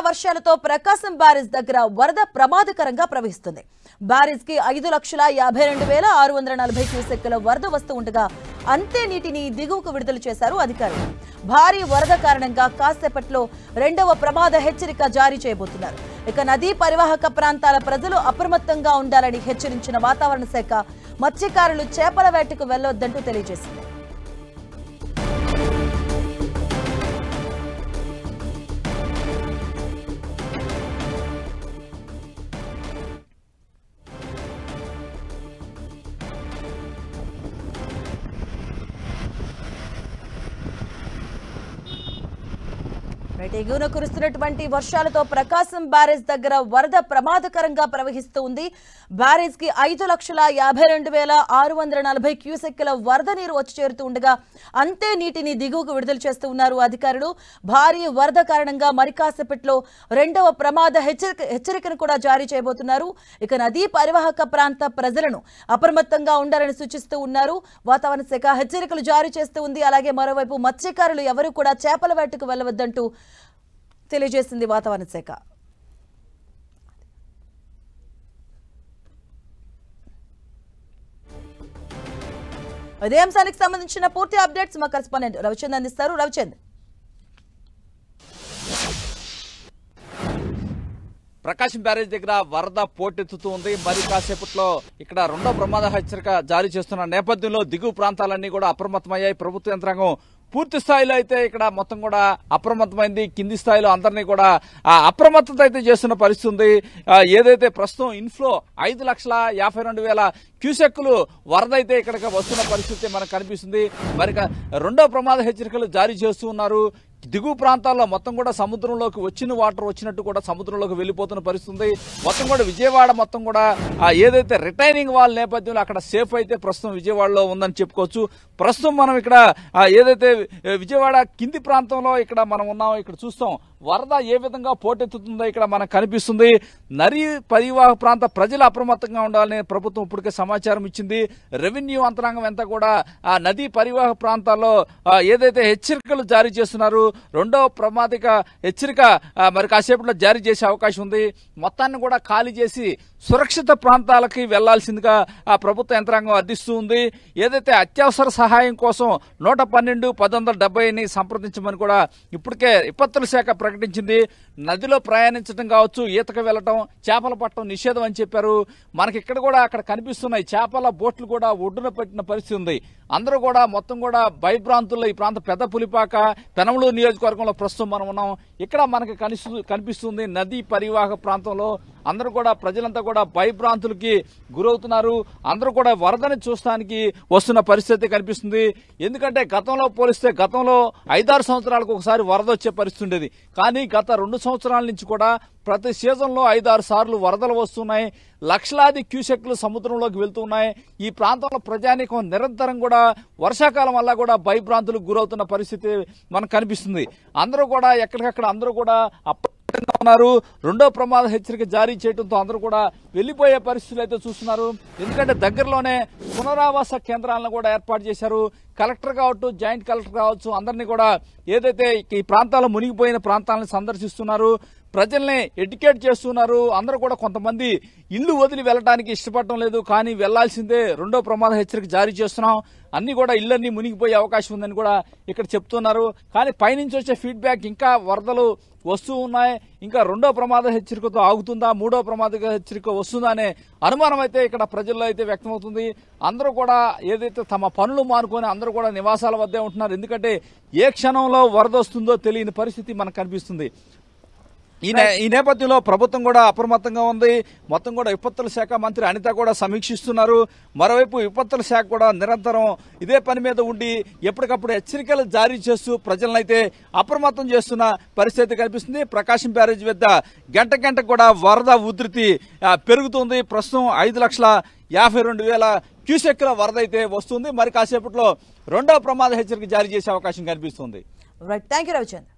వర్షాలతో ప్రకాశం బ్యారేజ్ దగ్గర వరద ప్రమాదకరంగా ప్రవహిస్తుంది. బ్యారేజ్ కి 5,52,640 క్యూసెక్కుల వరద వస్తూ ఉండగా అంతే నీటిని దిగువకు విడుదల చేశారు అధికారులు. భారీ వరద కారణంగా కాసేపట్లో రెండవ ప్రమాద హెచ్చరిక జారీ చేయబోతున్నారు. ఇక నదీ పరివాహక ప్రాంతాల ప్రజలు అప్రమత్తంగా ఉండాలని హెచ్చరించిన వాతావరణ శాఖ మత్స్యకారులు చేపల వేటకు వెళ్లొద్దంటూ తెలియజేసింది. ఎగువన కురుస్తున్నటువంటి వర్షాలతో ప్రకాశం బ్యారేజ్ దగ్గర వరద ప్రమాదకరంగా ప్రవహిస్తూ ఉంది. బ్యారేజ్ కి 5,52,640 క్యూసెక్కుల వరద నీరు వచ్చి చేరుతూ ఉండగా అంతే నీటిని దిగువకు విడుదల చేస్తూ ఉన్నారు అధికారులు. భారీ వరద కారణంగా మరి కాసేపట్లో రెండవ ప్రమాద హెచ్చరికను కూడా జారీ చేయబోతున్నారు. ఇక నదీ పరివాహక ప్రాంత ప్రజలను అప్రమత్తంగా ఉండాలని సూచిస్తూ ఉన్నారు. వాతావరణ శాఖ హెచ్చరికలు జారీ చేస్తూ ఉంది. అలాగే మరోవైపు మత్స్యకారులు ఎవరు కూడా చేపల వేటకు వెళ్లవద్దంటూ తెలియజేసింది వాతావరణ శాఖ. అదే అంశానికి సంబంధించిన పూర్తి అప్డేట్స్ మా కరెస్పాండెంట్ రవిచంద్ అందిస్తారు. రవిచంద్, ప్రకాశం బ్యారేజ్ దగ్గర వరద పోటెత్తుతూ ఉంది. మరి కాసేపట్లో ఇక్కడ రెండో ప్రమాద హెచ్చరిక జారీ చేస్తున్న నేపథ్యంలో దిగువ ప్రాంతాలన్నీ కూడా అప్రమత్తమయ్యాయి. ప్రభుత్వ యంత్రాంగం పూర్తి స్థాయిలో అయితే ఇక్కడ మొత్తం కూడా అప్రమత్తమైంది. కింది స్థాయిలో అందరినీ కూడా అప్రమత్తత అయితే చేస్తున్న పరిస్థితి ఉంది. ఏదైతే ప్రస్తుతం ఇన్ఫ్లో 5,52,000 క్యూసెక్కులు వరద అయితే ఇక్కడికి వస్తున్న పరిస్థితి మనకు కనిపిస్తుంది. మరి రెండో ప్రమాద హెచ్చరికలు జారీ చేస్తూ ఉన్నారు. దిగువ ప్రాంతాల్లో మొత్తం కూడా సముద్రంలోకి వచ్చిన వాటర్ వచ్చినట్టు కూడా సముద్రంలోకి వెళ్లిపోతున్న పరిస్థితి. మొత్తం కూడా విజయవాడ మొత్తం కూడా ఏదైతే రిటైనింగ్ వాల్ నేపథ్యంలో అక్కడ సేఫ్ అయితే ప్రస్తుతం విజయవాడలో ఉందని చెప్పుకోవచ్చు. ప్రస్తుతం మనం ఇక్కడ ఏదైతే విజయవాడ కింది ప్రాంతంలో ఇక్కడ మనం ఉన్నాం, ఇక్కడ చూస్తాం వరద ఏ విధంగా పోటెత్తుతుందో ఇక్కడ మనకు కనిపిస్తుంది. నదీ పరివాహక ప్రాంత ప్రజలు అప్రమత్తంగా ఉండాలని ప్రభుత్వం ఇప్పటికే సమాచారం ఇచ్చింది. రెవెన్యూ యంత్రాంగం ఎంత కూడా ఆ నదీ పరివాహక ప్రాంతాల్లో ఏదైతే హెచ్చరికలు జారీ చేస్తున్నారు, రెండో ప్రమాదిక హెచ్చరిక మరి కాసేపట్లో జారీ చేసే అవకాశం ఉంది. మొత్తాన్ని కూడా ఖాళీ చేసి సురక్షిత ప్రాంతాలకి వెళ్లాల్సిందిగా ఆ ప్రభుత్వ యంత్రాంగం అర్థిస్తూ ఉంది. ఏదైతే అత్యవసర సహాయం కోసం 112-1170ని సంప్రదించమని కూడా ఇప్పటికే విపత్తుల శాఖ ప్రకటించింది. నదిలో ప్రయాణించడం కావచ్చు, ఈతకు వెళ్లటం, చేపలు పట్టడం నిషేధం అని చెప్పారు. మనకి ఇక్కడ కూడా అక్కడ కనిపిస్తున్నాయి చేపల బోట్లు కూడా ఒడ్డున పెట్టిన పరిస్థితి ఉంది. అందరూ కూడా మొత్తం కూడా భయభ్రాంతుల్లో ఈ ప్రాంత పెద్ద పులిపాక పెనమలూరు నియోజకవర్గంలో ప్రస్తుతం మనం ఉన్నాం. ఇక్కడ మనకి కనిపిస్తుంది నదీ పరివాహక ప్రాంతంలో అందరూ కూడా ప్రజలంతా కూడా భయభ్రాంతులకి గురవుతున్నారు. అందరూ కూడా వరదని చూస్తానికి వస్తున్న పరిస్థితి కనిపిస్తుంది. ఎందుకంటే గతంలో పోలిస్తే గతంలో 5-6 సంవత్సరాలకు ఒకసారి వరద వచ్చే పరిస్థితి ఉండేది. కానీ గత 2 సంవత్సరాల నుంచి కూడా ప్రతి సీజన్లో 5-6 సార్లు వరదలు వస్తున్నాయి. లక్షలాది క్యూసెక్లు సముద్రంలోకి వెళ్తున్నాయి. ఈ ప్రాంతంలో ప్రజానీకం నిరంతరం కూడా వర్షాకాలం వల్ల కూడా భయభ్రాంతులకు గురవుతున్న పరిస్థితి మనకు కనిపిస్తుంది. అందరూ కూడా ఎక్కడికక్కడ అందరూ కూడా ఉన్నారు. రెండో ప్రమాద హెచ్చరిక జారీ చేయడంతో అందరూ కూడా వెళ్లిపోయే పరిస్థితులు అయితే చూస్తున్నారు. ఎందుకంటే దగ్గరలోనే పునరావాస కేంద్రాలను కూడా ఏర్పాటు చేశారు. కలెక్టర్ కావచ్చు, జాయింట్ కలెక్టర్ కావచ్చు, అందరినీ కూడా ఏదైతే ఈ ప్రాంతాల్లో మునిగిపోయిన ప్రాంతాలను సందర్శిస్తున్నారు, ప్రజల్ని ఎడ్యుకేట్ చేస్తున్నారు. అందరూ కూడా కొంతమంది ఇల్లు వదిలి వెళ్ళడానికి ఇష్టపడటం లేదు, కానీ వెళ్లాల్సిందే. రెండో ప్రమాద హెచ్చరిక జారీ చేస్తున్నాం, అన్ని కూడా ఇళ్లన్నీ మునిగిపోయే అవకాశం ఉందని కూడా ఇక్కడ చెప్తున్నారు. కానీ పైనుంచి వచ్చే ఫీడ్బ్యాక్ ఇంకా వరదలు వస్తూ ఉన్నాయి. ఇంకా రెండో ప్రమాద హెచ్చరికతో ఆగుతుందా, మూడో ప్రమాద హెచ్చరిక వస్తుందా అనే అనుమానం అయితే ఇక్కడ ప్రజల్లో అయితే వ్యక్తమవుతుంది. అందరూ కూడా ఏదైతే తమ పనులు మానుకొని అందరూ కూడా నివాసాల వద్దే ఉంటున్నారు. ఎందుకంటే ఏ క్షణంలో వరద వస్తుందో తెలియని పరిస్థితి మనకు కనిపిస్తుంది. ఈ నేపథ్యంలో ప్రభుత్వం కూడా అప్రమత్తంగా ఉంది. మొత్తం కూడా విపత్తుల శాఖ మంత్రి అనిత కూడా సమీక్షిస్తున్నారు. మరోవైపు విపత్తుల శాఖ కూడా నిరంతరం ఇదే పని మీద ఉండి ఎప్పటికప్పుడు హెచ్చరికలు జారీ చేస్తూ ప్రజలనైతే అప్రమత్తం చేస్తున్న పరిస్థితి కనిపిస్తుంది. ప్రకాశం బ్యారేజ్ వద్ద గంట కూడా వరద ఉధృతి పెరుగుతుంది. ప్రస్తుతం 5,52,000 క్యూసెక్కుల వరద అయితే వస్తుంది. మరి కాసేపట్లో రెండో ప్రమాద హెచ్చరిక జారీ చేసే అవకాశం కనిపిస్తుంది. Right, thank you Ravichandra.